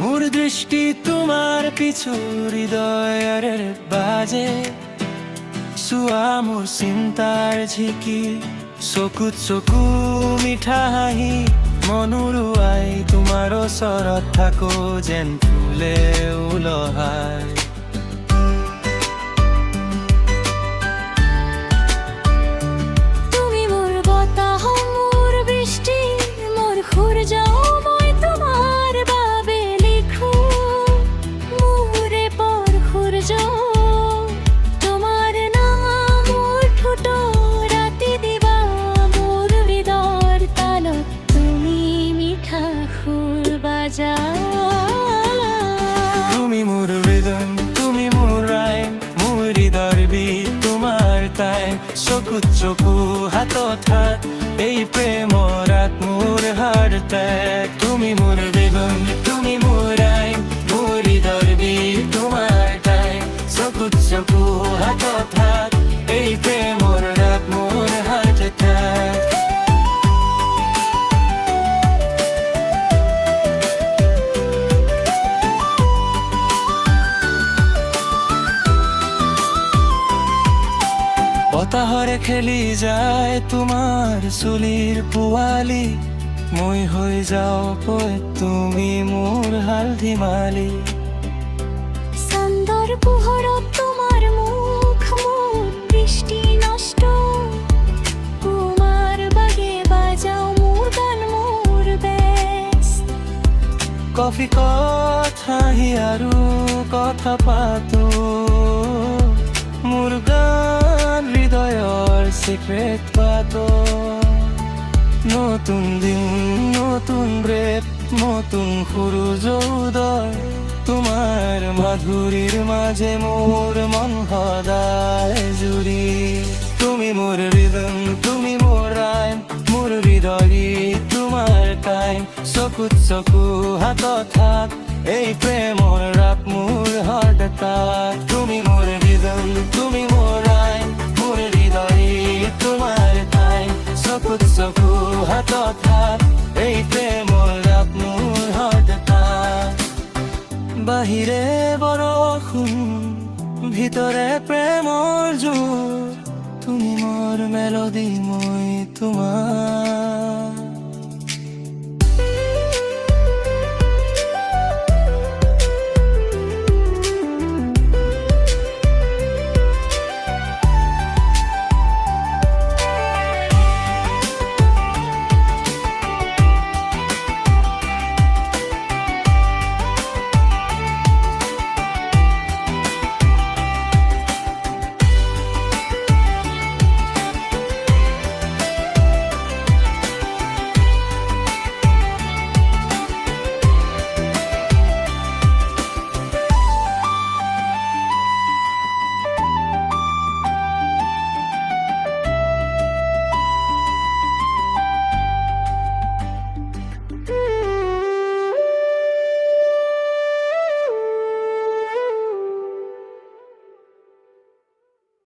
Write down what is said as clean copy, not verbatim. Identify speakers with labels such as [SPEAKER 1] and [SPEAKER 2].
[SPEAKER 1] মোর দৃষ্টি তোমাৰ পিছু হৃদয়ৰ বাজে চোৱা মোৰ চিন্তাৰ ঝিকি চকুত চকু মিঠা হাঁহি মনুৰুৱাই তোমাৰ ওচৰত থাকো যেন ফুলে উলহাই
[SPEAKER 2] তুমি মোৰ বতাহ মোৰ বৃষ্টি মোৰ সূৰ্য মই তোমাৰ বাবে লিখো মোৰে পৰ সূৰ্য তোমাৰ নাম মোৰ ঠোঁট ৰাতি দিবা মোৰ হৃদয়ৰ তালত তুমি মিঠা সুৰ বাজা
[SPEAKER 1] তুমি মোৰ হৃদয় তুমি মোৰ ৰাইম মোৰ হৃদয়ৰ বীত তোমাৰ টাইম চকুত চকু হাতত হাত এই প্ৰেমৰ মোৰ হাৰ্ট এটেক তুমি মোৰ হৃদয় তুমি মোৰ ৰাইম মোৰ হৃদয়ৰ বীত তোমাৰ টাইম চকুত চকু হাতত হাত এই প্ৰেমৰ মোৰ হাৰ্ট এটেক বতাহৰে খেলি যায় তোমাৰ চুলিৰ পোৱালি মই হৈ যাওঁ পৈত তুমি মোৰ হালধি মালি
[SPEAKER 2] চান্দৰ পোহৰত তোমাৰ মুখ মোৰ দৃষ্টি নষ্ট তোমাৰ বাগে বাজাও মোৰ গান মোৰ বেষ্ট
[SPEAKER 1] কফি কত হাঁহি আৰু কথা পাতো মোৰ গান হৃদয়ৰ সিক্ৰেট পাতো নতুন দিন নতুন ব্ৰেপ নতুন সূৰুজ উদয় তোমাৰ মাধুৰীৰ মাজে মোৰ মন সদায় জুৰি তুমি মোৰ হৃদয় তুমি মোৰ ৰাইম মোৰ হৃদয় তোমাৰ টাইম চকুত চকু হাতত হাত এই প্ৰেমৰ ৰাপ মোৰ হাৰ্ট এটাক তুমি মোৰ হৃদয় তুমি মোৰ ৰাইম মোৰ হৃদয় তোমাৰ টাইম চকুত চকু হাতত হাত এই প্ৰেমৰ ৰাপ মোৰ হাৰ্ট এটাক বাহিৰে বৰষুণ ভিতৰে প্ৰেমৰ জোৰ তুমি মোৰ মেলোডি মই তোমাৰ